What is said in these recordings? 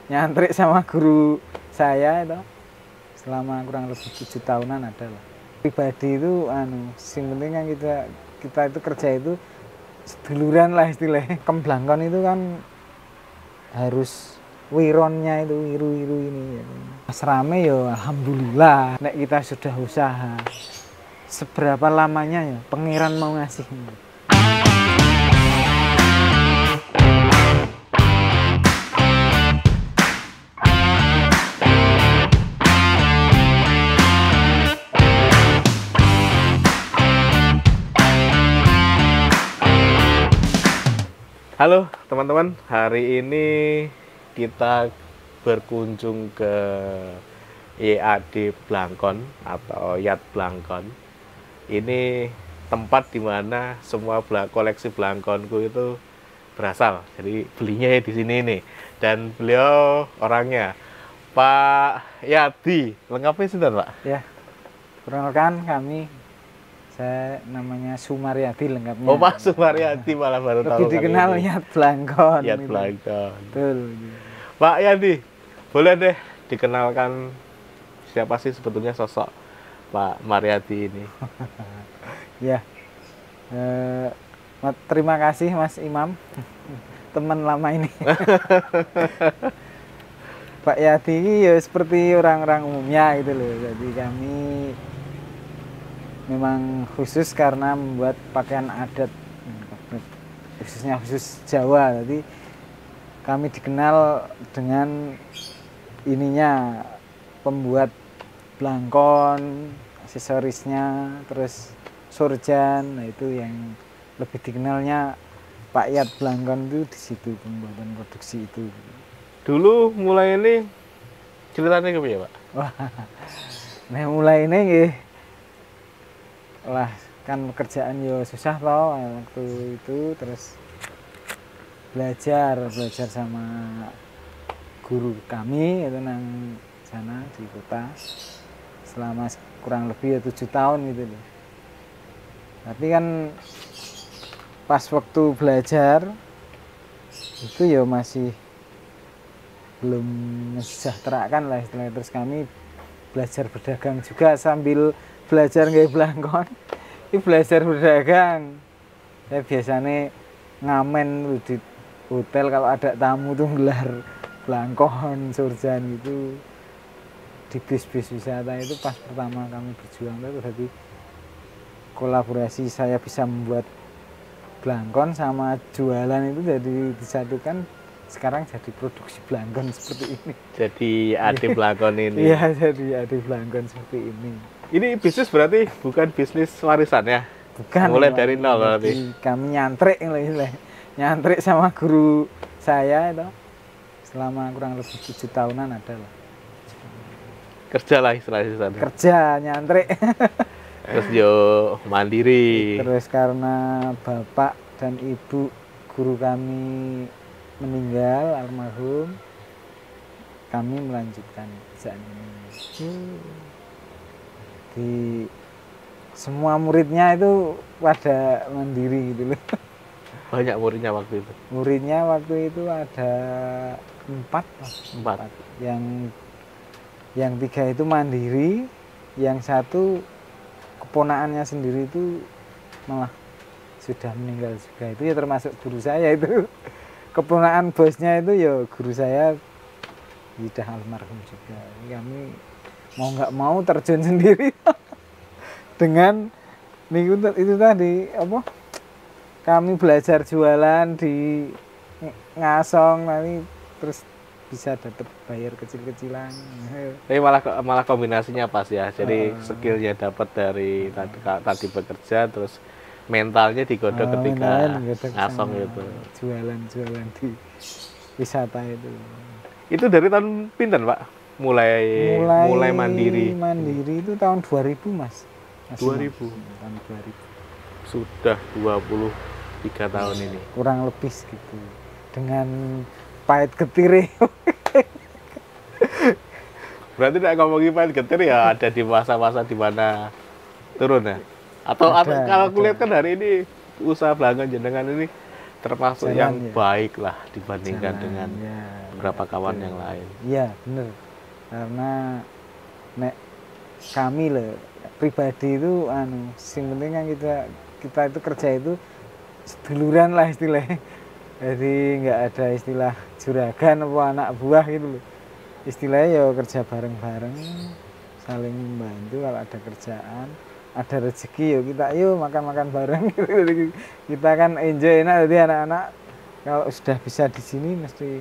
nyantrik sama guru saya itu selama kurang lebih 7 tahunan ada lah. Pribadi itu sing penting kan kita itu kerja itu seduluran lah istilahnya. Kemblangkon itu kan harus wironnya itu wiru-wiru ini ya. Mas rame ya alhamdulillah. Nek kita sudah usaha seberapa lamanya ya pengiran mau ngasih. Halo teman-teman, hari ini kita berkunjung ke YAD Blangkon atau Yat Blangkon. Ini tempat dimana semua koleksi blangkonku itu berasal. Jadi belinya di sini nih. Dan beliau orangnya Pak Yadi. Lengkapnya sudah Pak? Ya, perkenalkan kami. Saya namanya Sumaryadi lengkapnya. Oh Pak Sumaryadi, malah baru tahu. Lebih dikenal Yat Blangkon. Yat Blangkon. Betul. Pak Yadi, boleh deh dikenalkan siapa sih sebetulnya sosok Pak Maryadi ini? Ya, terima kasih Mas Imam, teman lama ini. Pak Yadi ya seperti orang-orang umumnya gitu loh. Jadi kami memang khusus karena membuat pakaian adat, khususnya khusus Jawa. Jadi kami dikenal dengan ininya pembuat blangkon, aksesorisnya, terus surjan. Nah itu yang lebih dikenalnya Pak Yat Blangkon itu di situ, pembuatan produksi itu. Dulu mulai ini ceritanya ke ya Pak? Wah, nah mulai ini nggih. Lah kan pekerjaan yo susah toh waktu itu, terus belajar sama guru kami itu nang sana di kota selama kurang lebih 7 tahun gitu loh. Tapi kan pas waktu belajar itu ya masih belum mensejahterakan lah istilahnya. Terus kami belajar berdagang juga sambil belajar nggak blangkon. Ini belajar berdagang. Saya biasanya ngamen di hotel kalau ada tamu tuh gelar blangkon, surjan gitu. Di bis-bis wisata itu pas pertama kami berjuang itu jadi kolaborasi, saya bisa membuat blangkon sama jualan itu jadi disatukan. Sekarang jadi produksi blangkon seperti ini. Jadi adik blangkon ini. Iya, jadi adik blangkon seperti ini. Ini bisnis berarti bukan bisnis warisan ya? Bukan. Mulai dari nol berarti. Kami nyantrik sama guru saya itu selama kurang lebih 7 tahunan ada lah. Kerja lah istilahnya. Kerja nyantrik. Terus yo mandiri. Terus karena bapak dan ibu guru kami meninggal almarhum, kami melanjutkan pekerjaan ini. Di semua muridnya itu pada mandiri gitu loh. Banyak muridnya waktu itu? Muridnya waktu itu ada 4. Yang 3 itu mandiri, yang 1 keponakannya sendiri itu malah sudah meninggal juga. Itu ya termasuk guru saya itu. Keponakan bosnya itu ya guru saya sudah almarhum juga. Kami mau nggak mau terjun sendiri dengan itu tadi apa, kami belajar jualan di ngasong nanti terus bisa tetap bayar kecil-kecilan. Tapi malah kombinasinya pas ya. Jadi skillnya dapat dari tadi bekerja, terus mentalnya digodok ketika ngasong itu. Jualan di wisata itu. Itu dari tahun pinten Pak? Mulai mandiri. Mandiri itu tahun 2000 Mas. 2000. Tahun 2000. Sudah 23 tahun ini. Kurang lebih segitu. Dengan pahit getire. Berarti tidak ngomongin pahit getir ya ada di masa-masa di mana turun ya? Atau kalau aku lihat kan hari ini usaha blangkon jenengan ini termasuk yang baik lah dibandingkan dengan beberapa kawan yang lain. Iya bener, karena nek kami loh pribadi itu sing penting kan kita itu kerja itu seduluran lah istilahnya. Jadi nggak ada istilah juragan apa anak buah gitu loh. Istilahnya ya kerja bareng-bareng, saling membantu. Kalau ada kerjaan, ada rezeki ya kita yuk makan-makan bareng gitu. Kita kan enjoy enak, jadi anak-anak kalau sudah bisa di sini mesti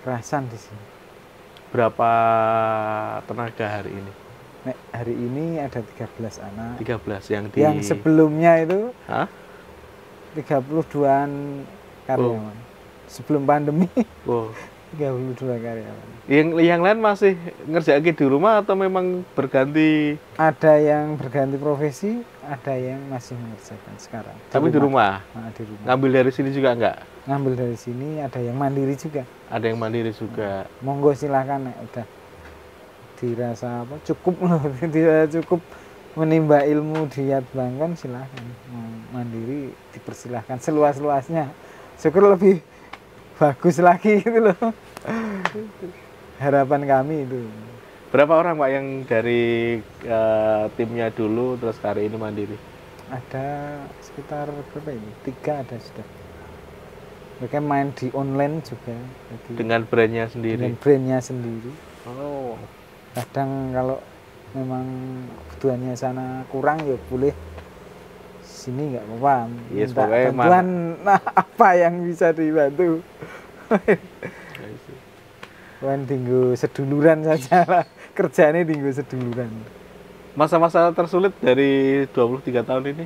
kerasan di sini. Berapa tenaga hari ini? Nek hari ini ada 13 anak. 13 yang sebelumnya itu Hah? 32-an karyawan. Sebelum pandemi. Oh. 32 karyawan. Yang lain masih ngerjain di rumah atau memang berganti? Ada yang berganti profesi, ada yang masih mengerjakan sekarang. Tapi di rumah? Nah, di rumah. Ngambil dari sini juga enggak? Ngambil dari sini, ada yang mandiri juga. Ada yang mandiri juga. Monggo silahkan, udah dirasa apa cukup loh, cukup menimba ilmu di Yat Bangkon, silahkan. Mandiri dipersilahkan seluas-luasnya. Syukur lebih bagus lagi gitu loh. Harapan kami itu. Berapa orang Pak yang dari timnya dulu terus hari ini mandiri? Ada sekitar berapa ini? 3 ada sudah. Mereka main di online juga. Jadi dengan brandnya sendiri? Dengan brandnya sendiri. Oh. Kadang kalau memang kebutuhannya sana kurang ya boleh sini nggak apa-apa. Yes, minta bantuan apa yang bisa dibantu. Kan tinggu seduluran saja lah. Kerjanya tinggu seduluran. Masa-masa tersulit dari 23 tahun ini?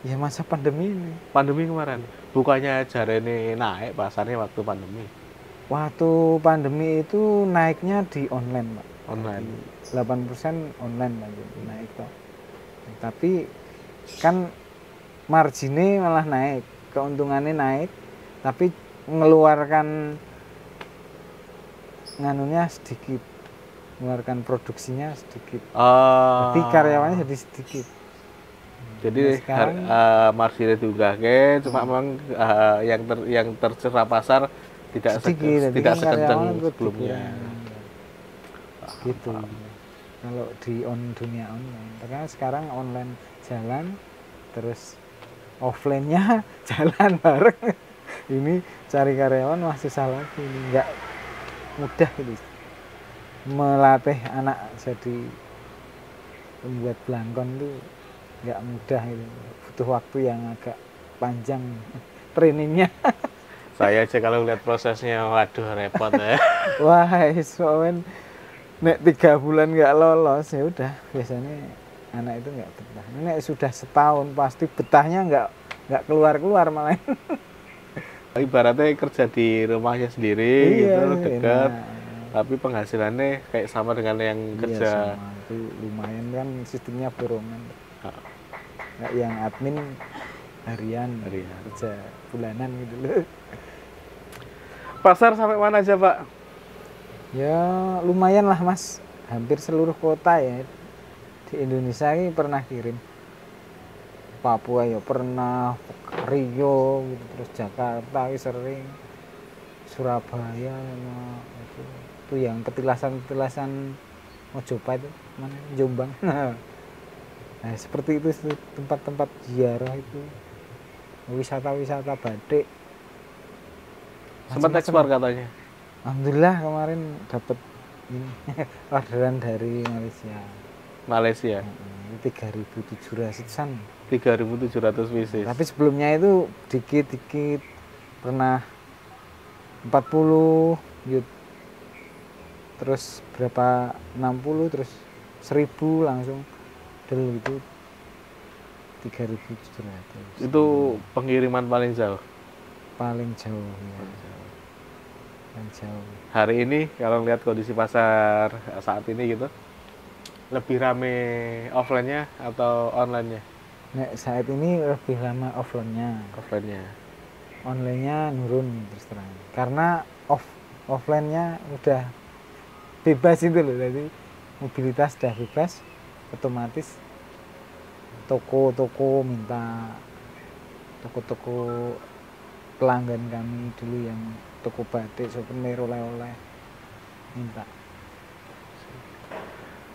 Ya masa pandemi ini. Pandemi kemarin? Bukannya jarene naik pasarnya waktu pandemi? Waktu pandemi itu naiknya di online, Pak. Online? 8% online naik Pak. Tapi kan marginnya malah naik. Keuntungannya naik. Tapi mengeluarkan nganunya sedikit, mengeluarkan produksinya sedikit. Jadi karyawannya jadi sedikit. Jadi marginnya diunggahke, cuma memang yang terserap pasar tidak sekencang sebelumnya. Gitu. Kalau di dunia online, karena sekarang online jalan, terus offline-nya jalan bareng. Ini cari karyawan masih salah lagi, nggak mudah gitu. Melatih anak jadi membuat belangkon itu nggak mudah gitu. Butuh waktu yang agak panjang trainingnya. Saya aja kalau lihat prosesnya, waduh repot ya. Wah, soalnya nek 3 bulan nggak lolos ya udah biasanya anak itu nggak betah. Nek sudah setahun pasti betahnya nggak keluar malah. Ibaratnya kerja di rumahnya sendiri gitu dekat, tapi penghasilannya kayak sama dengan yang kerja. Sama. Itu lumayan kan, sistemnya borongan. Nggak yang admin harian kerja bulanan gitu loh. Pasar sampai mana aja Pak? Ya lumayan lah Mas, hampir seluruh kota ya di Indonesia ini pernah kirim. Papua ya pernah, Rio gitu, terus Jakarta sering, Surabaya itu yang petilasan Mojopahit itu mana Jombang. Nah seperti itu tempat-tempat ziarah itu, wisata batik. Sempat ekspor katanya? Alhamdulillah kemarin dapat orderan dari Malaysia. 3.700-an. 3.700 pieces. Tapi sebelumnya itu dikit-dikit pernah 40 yut. Terus berapa 60 terus 1000 langsung del itu 3.700. Itu pengiriman paling jauh. Paling jauh ya. Paling jauh. Hari ini kalau lihat kondisi pasar saat ini gitu, lebih rame offline-nya atau online-nya? Nek saat ini lebih lama offline-nya. Offline-nya. Online-nya nurun terus terang. Karena offline-nya udah bebas itu loh. Jadi mobilitas udah bebas, otomatis toko-toko minta, toko-toko pelanggan kami dulu yang toko batik, souvenir oleh-oleh. Minta.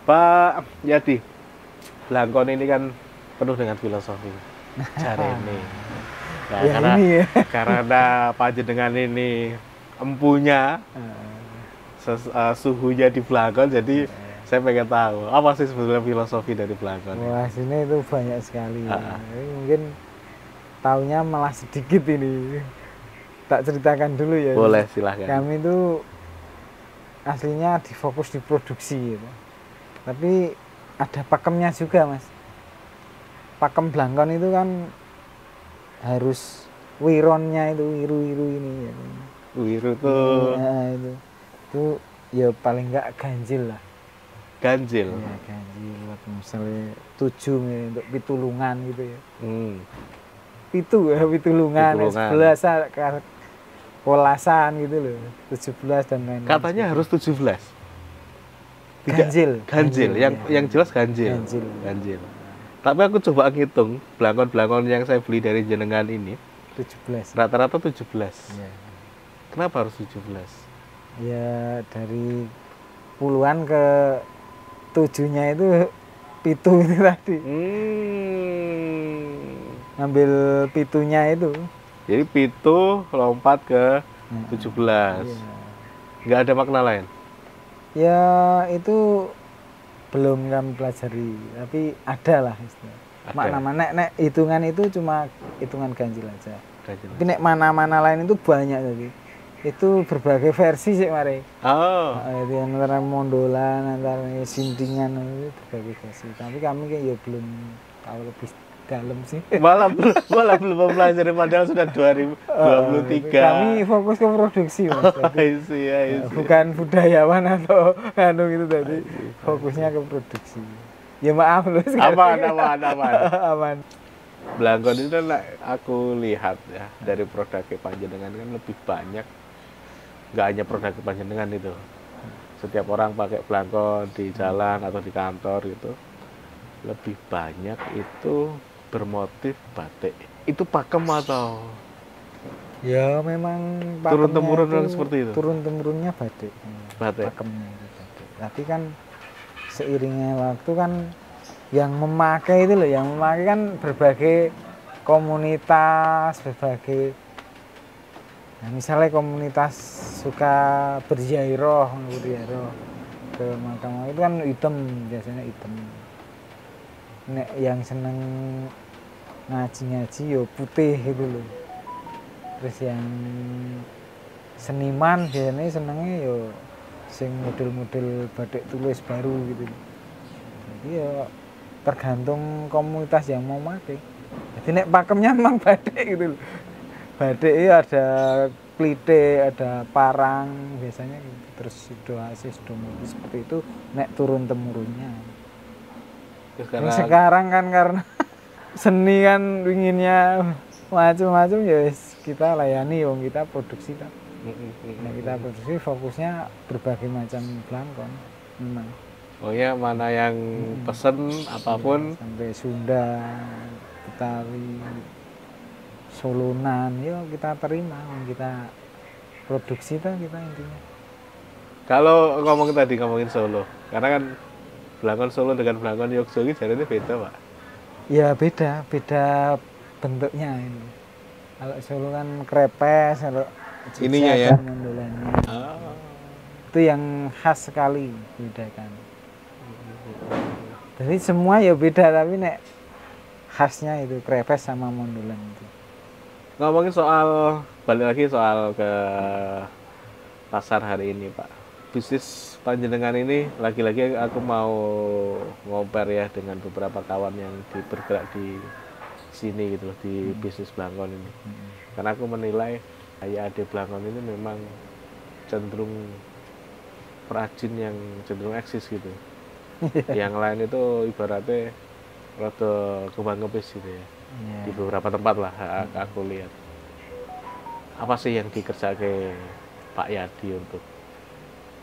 Pak Yadi, Blangkon ini kan penuh dengan filosofi. Jarene. Nah, Ya ini ya. karena panjenengan ini empunya suhunya di Blangkon, jadi saya pengen tahu apa sih sebetulnya filosofi dari Blangkon. Wah, sini itu banyak sekali. Ini mungkin taunya malah sedikit ini. Tak ceritakan dulu ya. Boleh, silahkan. Kami itu aslinya difokus di produksi gitu. Tapi ada pakemnya juga, Mas. Pakem Blangkon itu kan harus wironnya itu wiru-wiru ini ya. Wiru tuh. Nah, itu ya paling enggak ganjil lah. Ganjil. Ya, ganjil. Misalnya 7 untuk pitulungan gitu ya. Pitulungan, 11 kolasan gitu loh. 17 dan lain-lain. Katanya harus 17. Ganjil. Yang jelas ganjil. Tapi aku coba ngitung blangkon-blangkon yang saya beli dari jenengan ini 17. rata-rata 17. Ya. Kenapa harus 17? Ya dari puluhan ke 7-nya itu pitu itu tadi. Ngambil pitunya itu. Jadi pitu lompat ke 17. Ya. Nggak ada makna lain? Ya itu belum kami pelajari, tapi ada lah istilah. Makna nek hitungan itu cuma hitungan ganjil aja. Tapi nek mana-mana lain itu banyak tadi. Itu berbagai versi sih mari. Oh. Itu antara mondolan, antara sintingan itu berbagai versi. Tapi kami kayak ya belum tahu lebih dalam sih. Malah belum mempelajari padahal sudah 2023. Kami fokus ke produksi, Mas. Bukan budayawan atau anu gitu tadi. Fokusnya ke produksi. Ya maaf loh. Aman. Blangkon itu kan aku lihat ya dari produk panjenengan kan lebih banyak. Nggak hanya produk panjenengan itu. Setiap orang pakai blangkon di jalan atau di kantor gitu. Lebih banyak itu bermotif batik. Itu pakem atau? Ya memang turun-temurun seperti itu. Turun-temurunnya batik. Pakemnya itu batik. Tapi kan seiringnya waktu kan yang memakai itu loh, yang memakai kan berbagai komunitas, berbagai. Nah, misalnya komunitas suka berziarah ke makam itu kan hitam, biasanya hitam. Nek yang seneng ngaji yo putih gitu loh. Terus yang seniman biasanya senengnya yo sing model-model batik tulis baru gitu. Jadi ya tergantung komunitas yang mau pakai. Jadi nek pakemnya memang batik gitu loh. Batik ada klite, ada parang biasanya gitu. Terus sidoasis, sidomulus seperti itu nek turun temurunnya. Sekarang kan karena seni kan inginnya macam-macam ya kita layani wong kita produksi kan. Nah, kita produksi fokusnya berbagai macam blangkon memang. Oh ya, mana yang pesen apapun ya, sampai Sunda, Betawi, Solonan, yuk kita terima, kita produksi kan kita intinya. Kalau ngomongin Solo, karena kan blangkon Solo dengan blangkon Yogyakarta jadi beda, Pak. Ya beda bentuknya ini. Kalau Solo kan krepes, kalau ininya ya. Itu yang khas sekali bedakan. Jadi semua ya beda tapi nek khasnya itu krepes sama mondolan itu. Ngomongin balik lagi soal ke pasar hari ini, Pak. Bisnis panjenengan ini lagi-lagi aku mau ngoper ya dengan beberapa kawan yang bergerak di sini gitu loh, di bisnis blangkon ini. Karena aku menilai HYAD Blangkon ini memang cenderung perajin yang cenderung eksis gitu. Yang lain itu ibaratnya rada kembang-kempis gitu ya. Di beberapa tempat lah aku lihat. Apa sih yang dikerjakan Pak Yadi untuk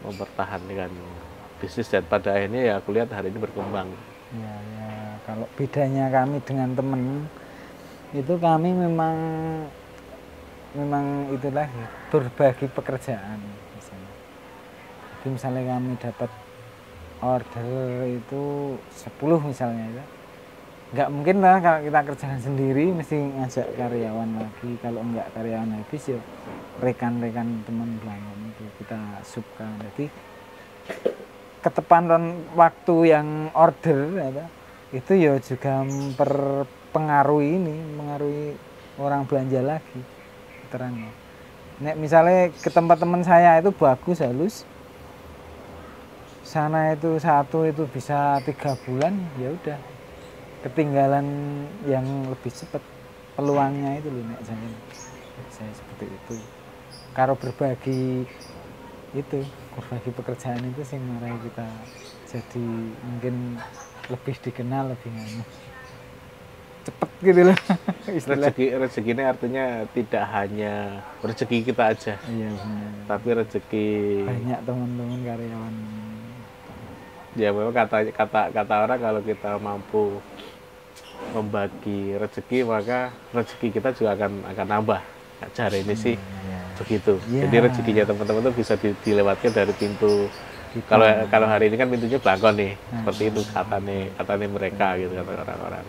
mempertahankan bisnis dan pada akhirnya ya aku lihat hari ini berkembang. Ya, kalau bedanya kami dengan teman itu kami memang memang itu lagi berbagi pekerjaan misalnya. Jadi misalnya kami dapat order itu 10 misalnya ya. Nggak mungkin lah kalau kita kerjakan sendiri mesti ngajak karyawan lagi. Kalau enggak karyawan habis ya rekan-rekan teman pelanggan itu kita subkan. Jadi ketepatan waktu yang order ya, itu ya juga mengaruhi orang belanja lagi terangnya. Nek misalnya ke tempat teman saya itu bagus halus, sana itu satu itu bisa 3 bulan, ya udah ketinggalan yang lebih cepat peluangnya itu loh nek saya seperti itu. Kalau berbagi pekerjaan itu sih marai kita jadi mungkin lebih dikenal, lebih cepet gitu loh. Rezeki ini artinya tidak hanya rezeki kita aja, Iya benar. tapi rezeki Banyak teman-teman karyawan. Ya memang kata orang kalau kita mampu membagi rezeki maka rezeki kita juga akan nambah. Cara ini sih begitu. Ya. Jadi rezekinya teman-teman tuh bisa dilewatkan dari pintu. Kalau hari ini kan pintunya belakang nih, seperti itu katanya mereka gitu kata orang-orang.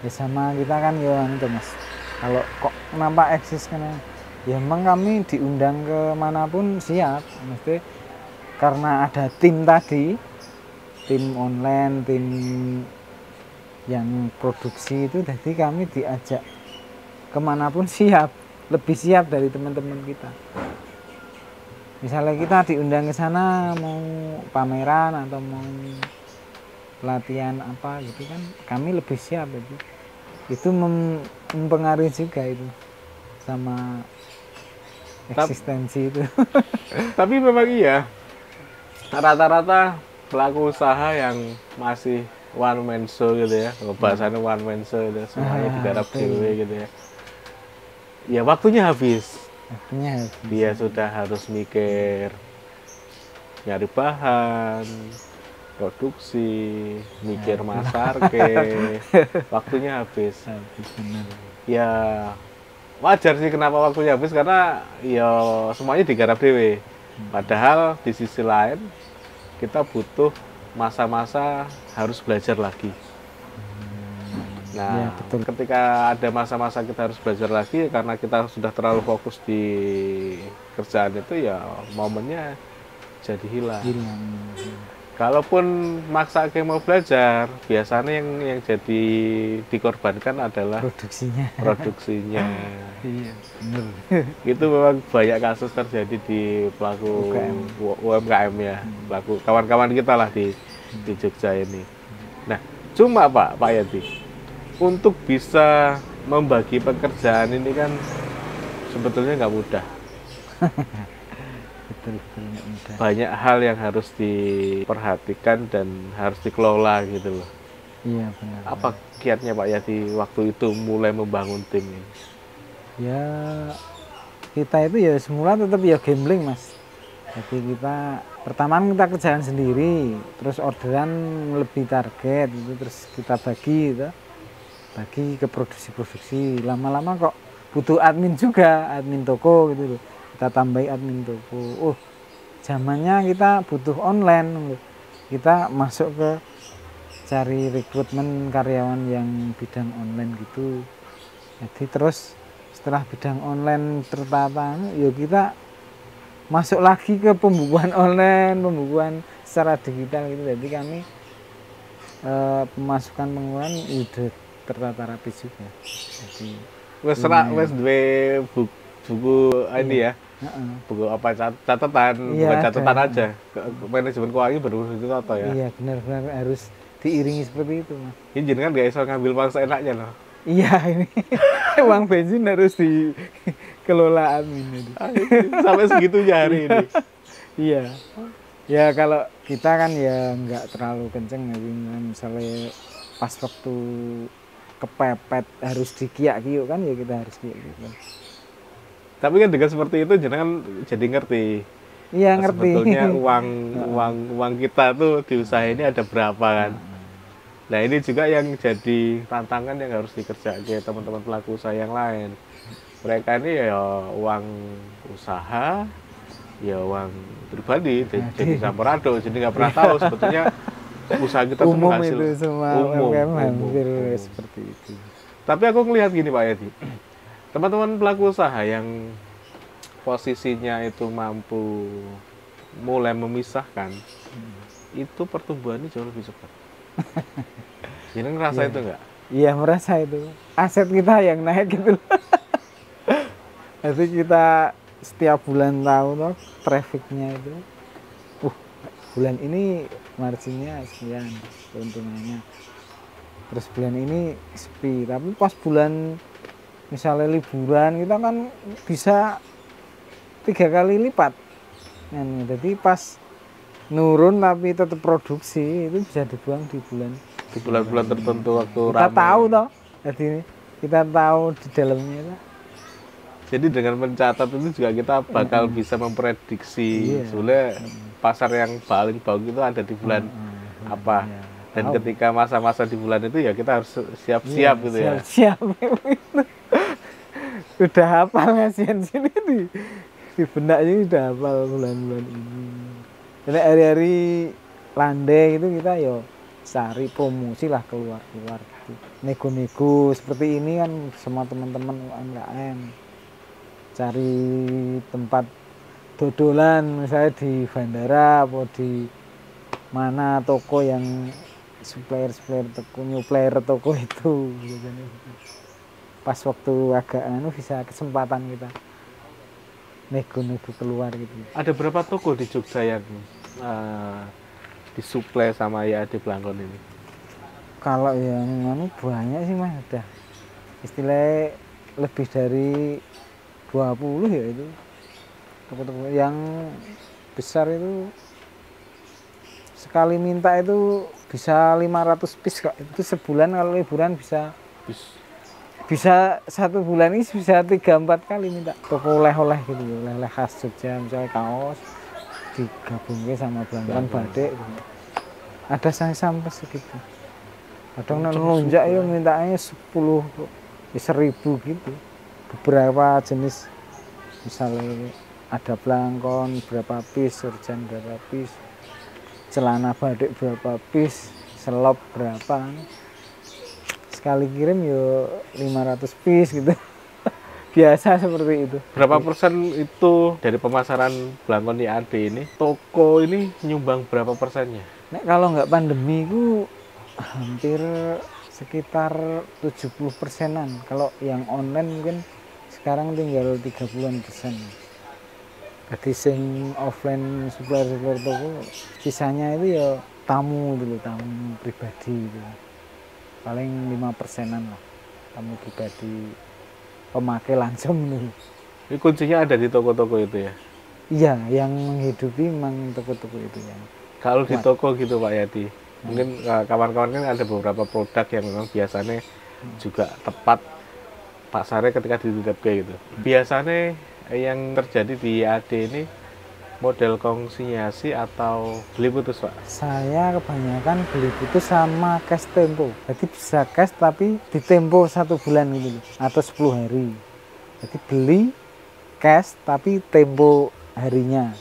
Ya sama kita kan ya itu Mas. Kalau kok kenapa eksis karena ya memang kami diundang ke manapun siap. Mesti karena ada tim tadi, tim online, tim yang produksi itu, jadi kami diajak kemanapun siap, lebih siap dari teman-teman kita. Misalnya kita diundang ke sana mau pameran atau mau pelatihan apa gitu kan, kami lebih siap itu mempengaruhi juga itu sama eksistensi itu. Tapi memang iya, rata-rata pelaku usaha yang masih one man show gitu ya, bahasannya one man show gitu, semuanya digarap dewe gitu ya. Ya waktunya habis. Dia sudah harus mikir nyari bahan, produksi, mikir masarke, waktunya habis. Ya wajar sih kenapa waktunya habis, karena ya semuanya digarap dewe. Padahal di sisi lain kita butuh masa-masa harus belajar lagi. Nah, ya, betul. Ketika ada masa-masa kita harus belajar lagi karena kita sudah terlalu fokus di kerjaan itu, ya momennya jadi hilang. Kalaupun maksa mau belajar, biasanya yang jadi dikorbankan adalah produksinya. Iya, benar. Itu memang banyak kasus terjadi di pelaku UMKM ya, pelaku kawan-kawan kita lah di Jogja ini. Nah, cuma Pak Yadi, untuk bisa membagi pekerjaan ini kan sebetulnya nggak mudah. Betul, nggak mudah. Banyak hal yang harus diperhatikan dan harus dikelola gitu loh. Iya benar. Apa kiatnya Pak Yadi waktu itu mulai membangun tim ini? Ya kita itu ya semula tetap ya gambling Mas. Jadi kita pertama kita kerjaan sendiri, terus orderan lebih target itu, terus kita bagi gitu. Bagi ke produksi, lama-lama kok butuh admin juga, admin toko gitu loh. Kita tambahi admin toko. Zamannya kita butuh online. Kita masuk ke cari rekrutmen karyawan yang bidang online gitu. Jadi terus setelah bidang online tertata, ya kita masuk lagi ke pembukuan online, pembukuan secara digital gitu. Jadi kami pemasukan pengeluaran udah tertata rapi juga. Jadi wes duwe buku ini ya. Buku apa catatan, bukan catatan aja. Manajemen keuangan baru itu atau ya. Iya, benar-benar harus diiringi seperti itu, Mas. Ini jenengan gak iso ngambil uang seenaknya loh. Iya, ini uang bensin harus dikelola admin itu. Sampai segitunya hari ini. Iya. Ya kalau kita kan ya nggak terlalu kenceng, misalnya pas waktu kepepet harus dikiak-kiuk kan, ya kita harus kiak-kiuk kan. Tapi kan dengan seperti itu jenengan jadi ngerti. Iya, ngerti. Sebetulnya uang kita tuh di usaha ini ada berapa kan. Nah ini juga yang jadi tantangan yang harus dikerjakan teman-teman pelaku usaha yang lain. mereka ini ya uang usaha, ya uang pribadi, jadi campur aduk, jadi nggak pernah tahu sebetulnya usaha kita tuh Umum menghasil itu semua UMKM hampir seperti itu. Tapi aku ngelihat gini Pak Yadi, teman-teman pelaku usaha yang posisinya itu mampu mulai memisahkan, itu pertumbuhannya jauh lebih cepat. Jadi ngerasa itu enggak? Iya merasa itu. Aset kita yang naik gitu. Jadi kita setiap bulan tahu toh trafficnya itu. Bulan ini marginnya sekian keuntungannya. Terus bulan ini sepi. Tapi pas bulan misalnya liburan kita kan bisa 3 kali lipat. Nah, jadi pas nurun tapi tetap produksi itu bisa dibuang di bulan-bulan tertentu waktu kita ramai. tahu toh, jadi kita tahu di dalamnya toh. Jadi dengan mencatat itu juga kita bakal bisa memprediksi sebenarnya pasar yang paling bagus itu ada di bulan apa. Dan ketika masa-masa di bulan itu ya kita harus siap-siap gitu ya. Siap-siap. Udah hafal ngasihan sini di benaknya udah hafal bulan-bulan ini. Jadi hari-hari landai itu kita yo cari promosi lah keluar-keluar gitu. Nego-nego seperti ini kan sama teman-teman UMKM. Cari tempat dodolan misalnya di bandara atau di mana toko yang supplier toko, nyupplier toko itu biasanya. Pas waktu agak bisa kesempatan kita nego-nego keluar gitu. Ada berapa toko di Jogja yang disuplai sama YAD Blangkon ini? Kalau yang banyak sih Mas, udah istilahnya lebih dari 20 ya itu. Toko-toko yang besar itu sekali minta itu bisa 500 piece kok. Itu sebulan kalau liburan bisa 1 bulan ini bisa 3-4 kali minta. Toko oleh-oleh gitu, oleh-oleh khas Jogja, misalnya kaos digabungin sama Blangkon batik gitu. Ada sampai segitu. Kadang ngelunjak ya mintanya 10, 1000 gitu. Beberapa jenis, misalnya ada Blangkon berapa piece, urjan berapa piece, celana batik berapa piece, selop berapa. Sekali kirim yo 500 piece gitu. Biasa seperti itu. Berapa persen itu dari pemasaran Blangkon YAD ini, toko ini nyumbang berapa persennya? Nek kalau nggak pandemi itu hampir sekitar 70%-an. Kalau yang online mungkin sekarang tinggal 30%. Jadi sing offline supplier toko sisanya itu ya tamu dulu, tamu pribadi gitu. Paling 5%-an lah tamu pribadi, pemakai langsung dulu. Ini kuncinya ada di toko-toko itu ya? Iya, yang menghidupi memang toko-toko itu ya. Kalau di toko gitu Pak Yadi, mungkin kawan-kawan kan ada beberapa produk yang memang biasanya juga tepat pasarnya ketika ditutup kayak gitu. Biasanya yang terjadi di YAD ini model konsinyasi atau beli putus Pak? Saya kebanyakan beli putus sama cash tempo. Jadi bisa cash tapi di tempo 1 bulan gitu atau 10 hari. Jadi beli cash tapi tempo harinya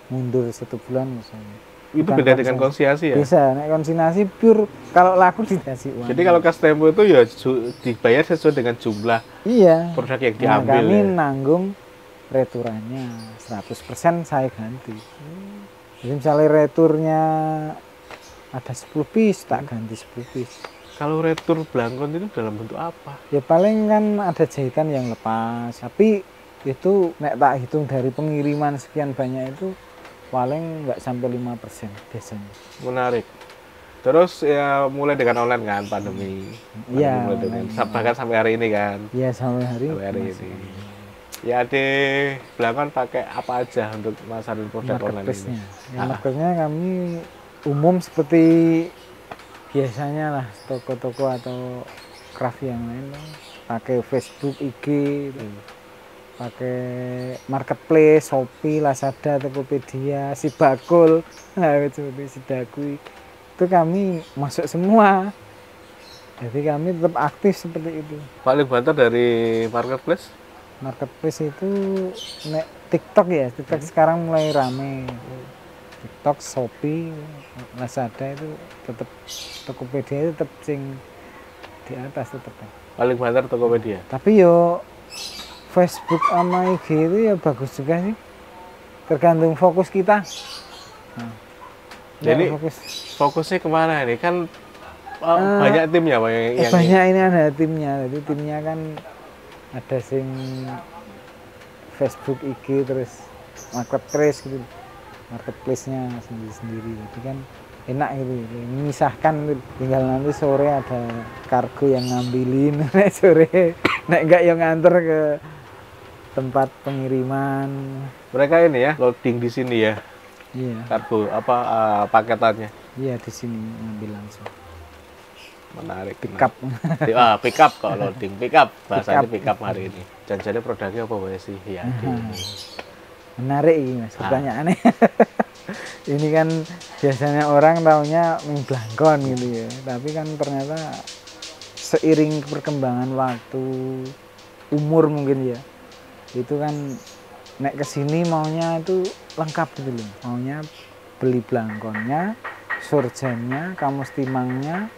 mundur 1 bulan misalnya. Itu beda dengan konsinyasi ya? Bisa, nek konsinyasi pure kalau laku dikasih uang. Jadi kalau cash tempo itu ya dibayar sesuai dengan jumlah produk yang diambil. Kami ya? nanggung returannya 100% saya ganti. Jadi misalnya returnya ada 10 piece, tak ganti 10 piece. Kalau retur Blangkon itu dalam bentuk apa? Ya paling kan ada jahitan yang lepas, tapi itu nek tak hitung dari pengiriman sekian banyak itu paling nggak sampai 5% biasanya. Menarik. Terus ya mulai dengan online kan pandemi. Iya. Bahkan sampai hari ini kan. Iya sampai hari ini. Ya di Blangkon pakai apa aja untuk masarin produk online ini? Marketnya kami umum seperti biasanya lah, toko-toko atau craft yang lain lah. Pakai Facebook, IG, pakai marketplace, Shopee, Lazada, Tokopedia, Sibakul, seperti Sidakui. Itu kami masuk semua. Jadi kami tetap aktif seperti itu. Paling banter dari marketplace? marketplace itu nek TikTok ya, TikTok sekarang mulai rame. TikTok, Shopee, Lazada itu tetap, Tokopedia itu tetap sing di atas tetap. Paling banter Tokopedia. Tapi yo Facebook sama IG itu ya bagus juga sih. Tergantung fokus kita. Nah, Jadi fokus. fokusnya kemana ini? Kan banyak timnya Pak yang banyak ini ada timnya. Jadi timnya kan ada sing Facebook, IG, terus marketplace gitu. Marketplace-nya sendiri-sendiri. Jadi kan enak gitu. Memisahkan gitu. Tinggal nanti sore ada kargo yang ngambilin, sore nek enggak yang nganter ke tempat pengiriman. Mereka ini ya loading di sini ya. Iya. Kargo apa paketannya? Iya di sini ngambil langsung. Menarik. Pick up. Pick up kok loading, pick up. Bahasanya pick up hari ini. Janjinya produknya apa Pak sih? Ya. Menarik ini Mas pertanyaannya. Ini kan biasanya orang taunya mie blangkon gitu ya. Tapi kan ternyata seiring perkembangan waktu, umur mungkin ya. Itu kan nek kesini maunya itu lengkap gitu loh. Maunya beli blangkonnya, surjannya, kamus timangnya,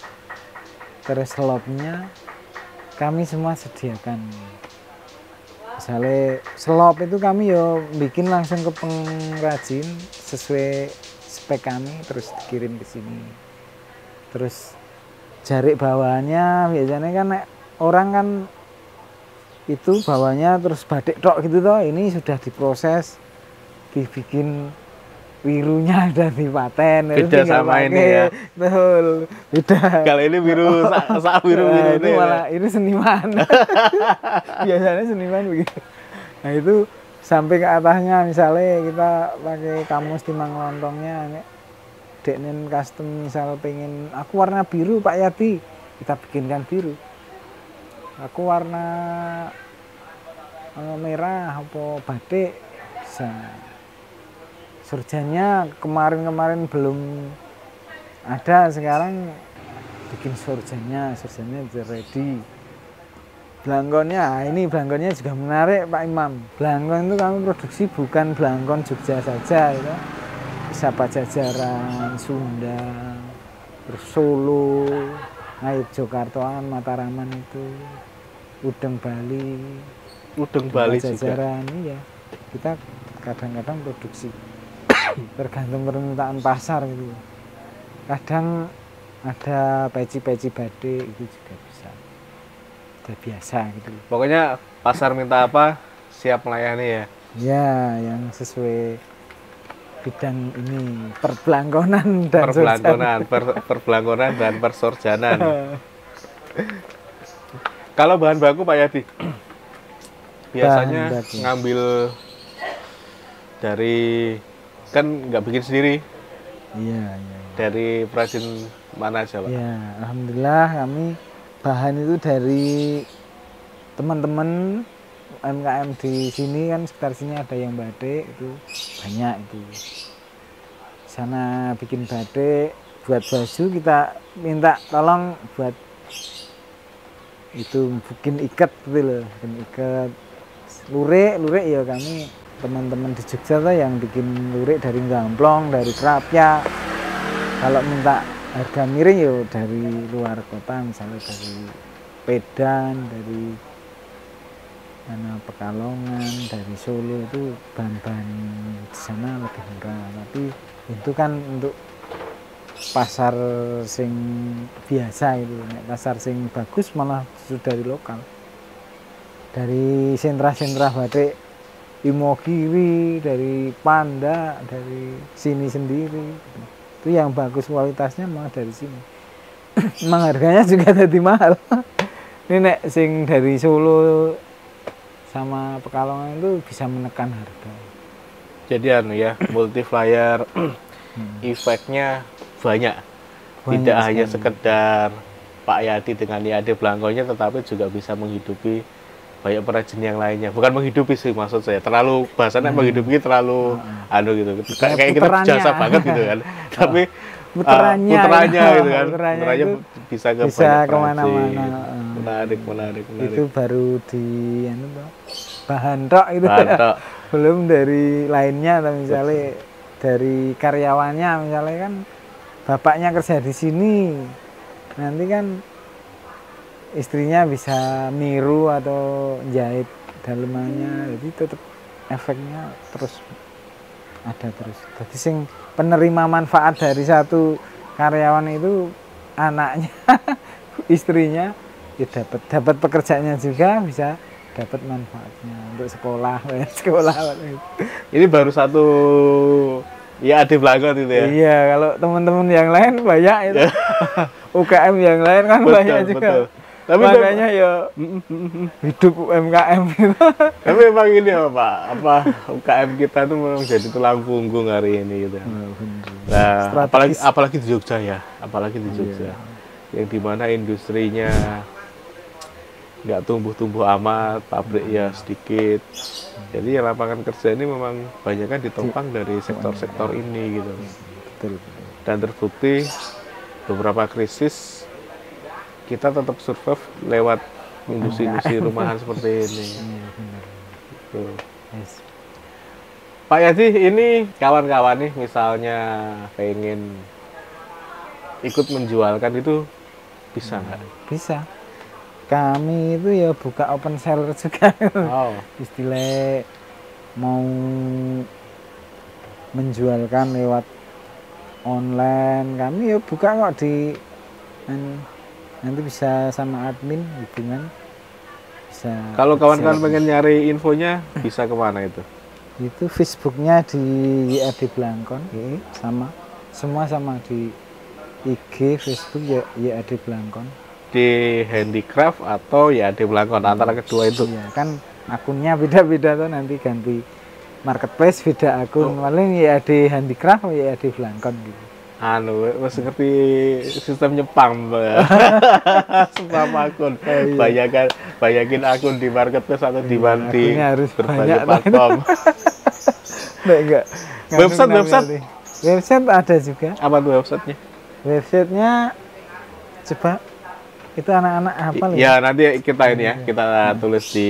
terus selopnya kami semua sediakan. Misalnya selop itu kami yo bikin langsung ke pengrajin sesuai spek kami terus dikirim ke sini. Terus jarik bawaannya biasanya kan orang kan itu bawahnya terus batik tok gitu toh, ini sudah diproses dibikin birunya ada di paten. Beda sama ini ya. Betul, beda. Kalau ini biru biru Nah, ini malah ini seniman. Biasanya seniman begitu. Nah itu sampai ke atasnya misalnya kita pakai kamus timang lontongnya, deknen custom misal pengen aku warna biru Pak Yati, kita bikinkan biru. Aku warna merah apa batik bisa. Surjannya kemarin-kemarin belum ada, sekarang bikin surjannya sudah ready. Blangkonnya, ini blangkonnya juga menarik Pak Imam. Blangkon itu kami produksi bukan blangkon Jogja saja, gitu. Bisa Pajajaran, Sunda, terus Solo, Yogyakartaan, Mataraman itu, Udeng Bali, Pajajaran, iya. Kita kadang-kadang produksi. Tergantung permintaan pasar gitu. Kadang ada peci-peci batik itu juga bisa. Udah biasa gitu. Pokoknya pasar minta apa siap melayani ya. Ya, yang sesuai bidang ini perbelangkonan dan perbelangkonan dan persorjanan. Kalau bahan baku Pak Yadi biasanya ngambil dari kan nggak bikin sendiri. Iya. Dari perajin mana aja Pak? Ya, alhamdulillah kami bahan itu dari teman-teman UMKM di sini kan sekitar sini ada yang batik itu banyak itu. Sana bikin batik, buat baju kita minta tolong buat itu bikin ikat gitu loh, bikin ikat. Lurik ya kami teman-teman di Jogja tuh yang bikin lurik dari Gamplong, dari Krapia. Kalau minta harga miring ya dari luar kota, misalnya dari Medan, dari Pekalongan, dari Solo itu bahan-bahan di sana lebih murah. Tapi itu kan untuk pasar sing biasa itu, pasar sing bagus malah justru dari lokal. Dari sentra-sentra batik Imogiri, dari Panda, dari sini sendiri. Itu yang bagus kualitasnya malah dari sini. Emang harganya juga jadi mahal. Ini nek sing dari Solo sama Pekalongan itu bisa menekan harga. Jadi ya multiplier efeknya banyak. Tidak hanya sekedar Pak Yadi dengan Yadi Blangkonnya, tetapi juga bisa menghidupi banyak perajin yang lainnya. Bukan menghidupi sih maksud saya, terlalu bahasanya menghidupi terlalu gitu. Kayak kita jasa banget gitu kan. Tapi puteranya gitu kan. Puteranya bisa ke kemana-mana. Menarik. Itu baru di bahan tok itu Bahan ya. tok. Belum dari lainnya, atau misalnya dari karyawannya, misalnya kan bapaknya kerja di sini, nanti kan istrinya bisa niru atau jahit dalemannya, jadi tetap efeknya terus ada terus. Jadi sing penerima manfaat dari satu karyawan itu anaknya, istrinya, ya dapat pekerjaannya juga, bisa dapat manfaatnya untuk sekolah, bayar sekolah. Ini baru satu ya adik belakang itu ya. Iya, kalau teman-teman yang lain banyak itu. UKM yang lain kan Betul, banyak juga. betul. Tapi makanya ya hidup UMKM gitu. Tapi memang ini ya Pak, apa UKM kita tuh memang jadi tulang punggung hari ini gitu. Nah, apalagi di Jogja ya, apalagi di Jogja, yang dimana industrinya nggak tumbuh-tumbuh amat, pabrik ya sedikit. Jadi ya lapangan kerja ini memang banyak kan ditopang dari sektor-sektor ini gitu. Betul. Dan terbukti beberapa krisis kita tetap survive lewat industri-industri rumahan seperti ini. Tuh. Yes. Pak Yadi, ini kawan-kawan nih misalnya pengen ikut menjualkan itu bisa nggak? Bisa. Kami itu ya buka open seller juga. Oh. Istilah mau menjualkan lewat online, kami ya buka kok di nanti bisa sama admin hubungan bisa. Kalau kawan-kawan pengen nyari infonya bisa kemana itu? Itu Facebooknya di YAD Blangkon, semua sama di IG, Facebook ya YAD Blangkon. Di handicraft atau ya di Blangkon, antara kedua itu? Iya, kan akunnya beda-beda tuh, nanti ganti marketplace beda akun, paling YAD handicraft YAD Blangkon gitu. Masih ngerti sistem Jepang, spam akun. Banyakin akun di marketplace atau di berbagai platform. Enggak. Website ada juga. Apa tuh websitenya? Websitenya coba itu anak-anak apa ya nanti kita ini ya, kita tulis di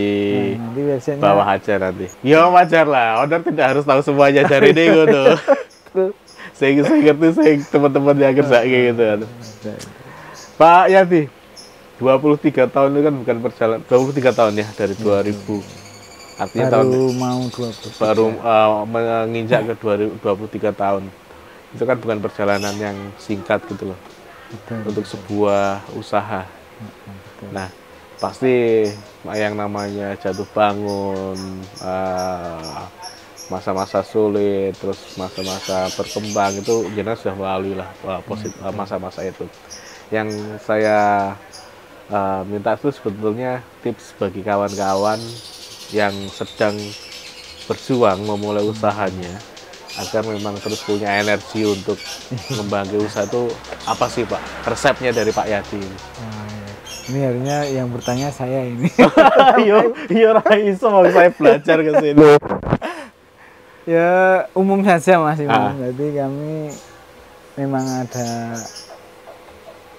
nanti bawah aja nanti. Ya wajar lah, order tidak harus tahu semuanya dari Nego tuh. Saya ngerti teman-teman yang kerja kayak gitu. Pak Yadi, 23 tahun itu kan bukan perjalanan, 23 tahun ya dari 2000. Artinya baru mau 20. Baru menginjak ke 23 tahun. Itu kan bukan perjalanan yang singkat gitu loh. Untuk sebuah usaha. Nah, pasti yang namanya jatuh bangun, masa-masa sulit, terus masa-masa berkembang itu jelas sudah melalui lah masa-masa itu. Yang saya minta itu sebetulnya tips bagi kawan-kawan yang sedang berjuang memulai usahanya agar memang terus punya energi untuk membangun usaha itu apa sih Pak? Resepnya dari Pak Yadi ini? Ini harusnya yang bertanya saya ini. Iya, iso saya belajar ke sini. Ya umum saja Mas Imam. Jadi kami memang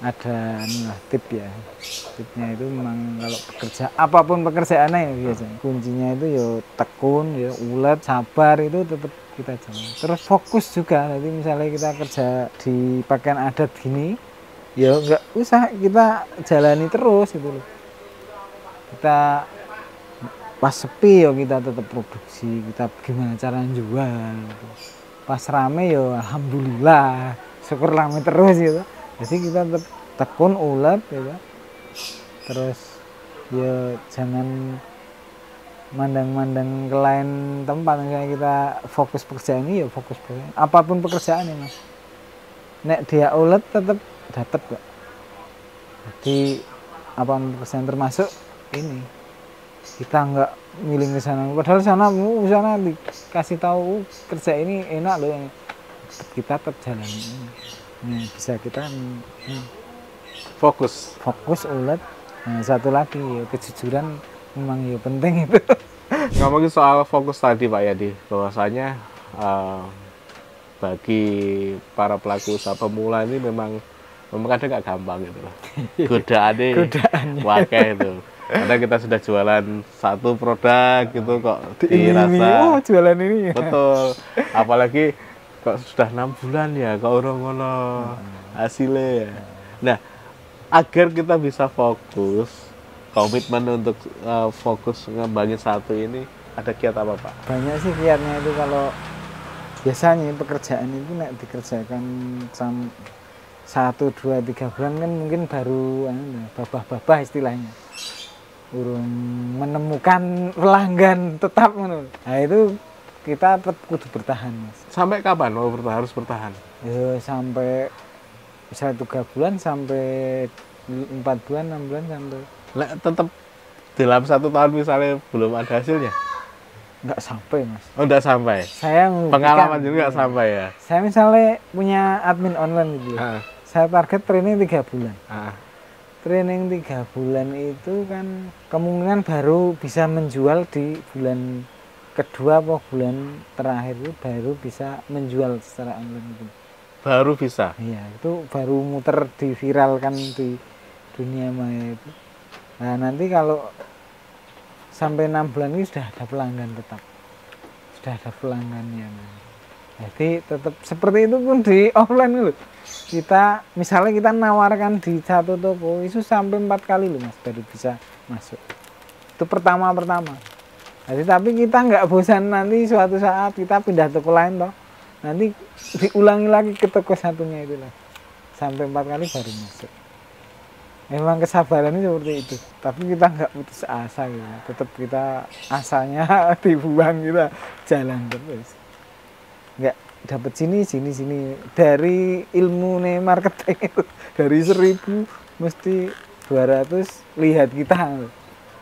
ada tip ya. Tipnya itu memang kalau apapun pekerjaannya ya biasanya kuncinya itu ya tekun, ya ulet, sabar, itu tetap kita jalan. Terus fokus juga. Jadi misalnya kita kerja di pakaian adat gini, ya nggak usah kita jalani terus gitu loh. Kita pas sepi ya kita tetap produksi, kita gimana cara jual gitu. Pas rame ya alhamdulillah, syukur rame terus gitu. Jadi kita tetap tekun, ulet gitu. Terus ya jangan mandang-mandang ke lain tempat. Misalnya kita fokus pekerjaan ini ya fokus pekerjaan. Apapun pekerjaan ya Mas. Nek dia ulet tetap dapat kok. Jadi apapun pekerjaan termasuk ini. Kita nggak milih ke sana, padahal sana dikasih tahu kerja ini enak loh, kita tetap jalan ini. Nah, bisa kita fokus ulet. Nah, satu lagi ya, kejujuran memang ya penting itu. Ngomongin soal fokus tadi Pak Yadi, bahwasanya bagi para pelaku usaha pemula ini memang kadang nggak gampang gitu loh. Godaannya wakil itu. Karena kita sudah jualan satu produk gitu kok Ini, dirasa oh jualan ini. betul. Apalagi kok sudah 6 bulan ya kok orang ngono hasilnya ya. Nah, agar kita bisa fokus komitmen untuk fokus ngembangin satu ini ada kiat apa Pak? Banyak sih kiatnya itu. Kalau biasanya pekerjaan itu nek dikerjakan 1, 2, 3 bulan kan mungkin baru babah-babah istilahnya, urung menemukan pelanggan tetap menurut. Nah itu kita tetap kudu bertahan Mas. Sampai kapan harus bertahan? Ya sampai misalnya 3 bulan sampai 4 bulan 6 bulan sampai. Lek tetap dalam 1 tahun misalnya belum ada hasilnya? Nggak sampai Mas. Oh enggak sampai? Saya Pengalaman juga nggak sampai ya? Saya misalnya punya admin online gitu ya. Ah, Saya target training 3 bulan. ah. Training 3 bulan itu kan kemungkinan baru bisa menjual di bulan kedua atau bulan terakhir itu baru bisa menjual secara online itu. Baru bisa? Iya, itu baru muter diviralkan di dunia maya itu. Nah, nanti kalau sampai 6 bulan ini sudah ada pelanggan tetap. Sudah ada pelanggannya. Jadi tetap seperti itu pun di offline loh. Kita misalnya kita nawarkan di satu toko itu sampai 4 kali loh Mas baru bisa masuk. Itu pertama. Jadi tapi kita nggak bosan, nanti suatu saat kita pindah toko lain toh. Nanti diulangi lagi ke toko satunya itu lah. Sampai 4 kali baru masuk. Memang kesabarannya seperti itu. Tapi kita nggak putus asa gitu. Tetap kita asanya dibuang, kita jalan terus. Nggak dapat sini. Dari ilmu nih marketing itu dari 1000 mesti 200 lihat kita.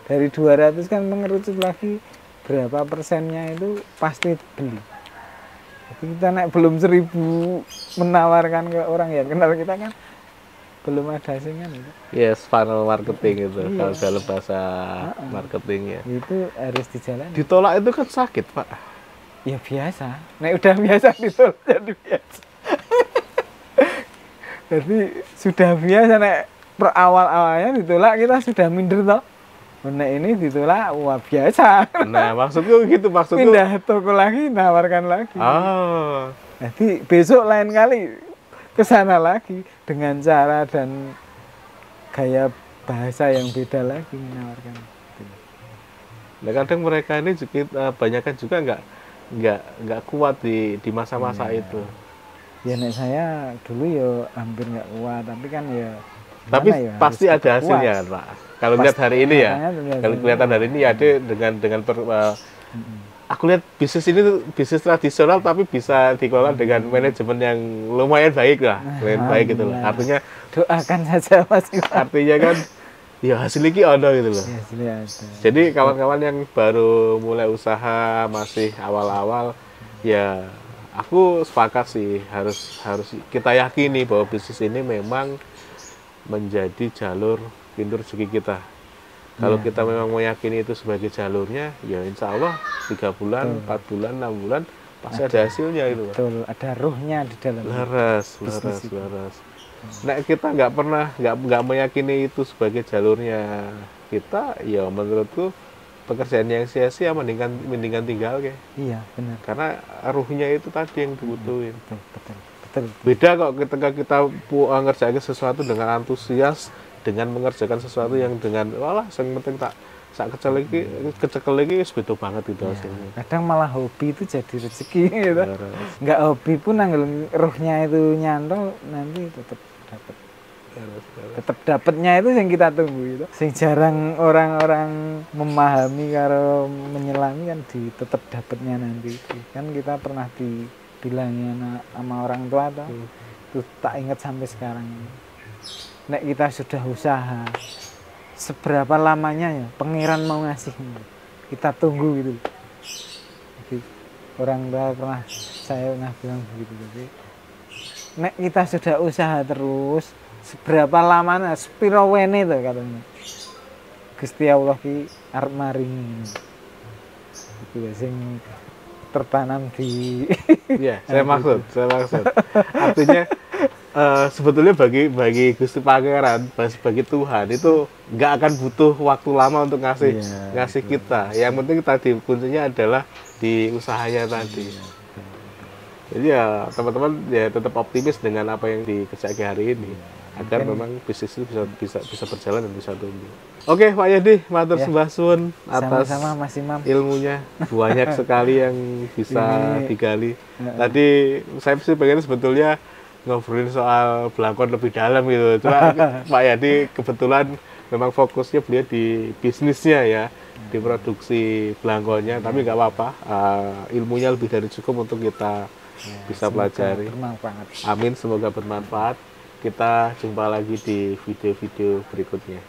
Dari 200 kan mengerucut lagi berapa persennya itu pasti beli. Jadi kita naik belum 1000 menawarkan ke orang yang kenal kita kan belum ada hasilnya itu. Yes, funnel marketing itu Iya. kalau dalam bahasa marketingnya. Itu harus dijalani. Ditolak itu kan sakit Pak. Ya biasa. Nek udah biasa ditolak jadi biasa. Jadi sudah biasa nek per awal-awalnya ditolak kita sudah minder toh. Nek ini ditolak wah biasa. Nah, maksudku gitu, maksudku. Pindah toko lagi nawarkan lagi. Oh. Jadi besok lain kali ke sana lagi dengan cara dan gaya bahasa yang beda lagi menawarkan. Nah, kadang mereka ini juga banyakkan juga nggak kuat di masa-masa itu. Ya nek saya dulu ya hampir nggak kuat, tapi kan ya Tapi gimana ya, pasti harus ada hasilnya kan Pak. Kalau lihat hari ini ya, kalau kelihatan hari ini ada aku lihat bisnis ini tuh bisnis tradisional tapi bisa dikelola dengan manajemen yang lumayan baik lah, lumayan baik gitu loh. Artinya doakan saja Mas. artinya kan ya hasil ini ada gitu loh. Ya, hasilnya ada. Jadi kawan-kawan yang baru mulai usaha masih awal-awal ya aku sepakat sih harus kita yakini bahwa bisnis ini memang menjadi jalur pintu rezeki kita. Kalau kita memang meyakini itu sebagai jalurnya, ya insya Allah 3 bulan, 4 bulan, 6 bulan pasti ada hasilnya itu. Betul, ada ruhnya di dalam. Laras. Nah kita nggak meyakini itu sebagai jalurnya kita, ya menurutku pekerjaan yang sia-sia mendingan tinggal kayak. Iya benar. Karena ruhnya itu tadi yang dibutuhin. Betul. Beda kok ketika kita ngerjain sesuatu dengan antusias, dengan mengerjakan sesuatu yang dengan walah yang penting tak kecekel lagi beda banget itu hasilnya. Kadang malah hobi itu jadi rezeki gitu. Nggak hobi pun nanggal ruhnya itu nyantol nanti tetap dapat. Tetap dapatnya itu yang kita tunggu itu. Sing jarang orang-orang memahami karo menyelami kan di tetap dapatnya nanti. Kan kita pernah dibilangin sama orang tua tuh. Itu tak ingat sampai sekarang. Nek kita sudah usaha seberapa lamanya ya pangeran mau ngasih, kita tunggu gitu. Jadi orang tua saya pernah bilang begitu. Jadi nek kita sudah usaha terus seberapa lamanya spiro wene itu katanya Gusti Allah ki arep maringi itu sing tertanam di Iya, saya maksud artinya sebetulnya bagi Gusti Pangeran, bagi Tuhan itu nggak akan butuh waktu lama untuk ngasih kita. Yang penting tadi kuncinya adalah di usahanya tadi. Jadi ya teman-teman ya tetap optimis dengan apa yang dikerjakan hari ini agar memang bisnis itu bisa berjalan dan bisa tumbuh. Oke Pak Yadi, matur sembah suwun atas sama-sama Mas Imam. Ilmunya banyak sekali yang bisa digali. Tadi saya sih pengen sebetulnya ngobrolin soal belangkon lebih dalam gitu. Cuma Pak Yadi kebetulan memang fokusnya beliau di bisnisnya ya, di produksi belangkonnya. Tapi nggak apa-apa, ilmunya lebih dari cukup untuk kita bisa pelajari. Bermanfaat. Amin, semoga bermanfaat. Kita jumpa lagi di video-video berikutnya.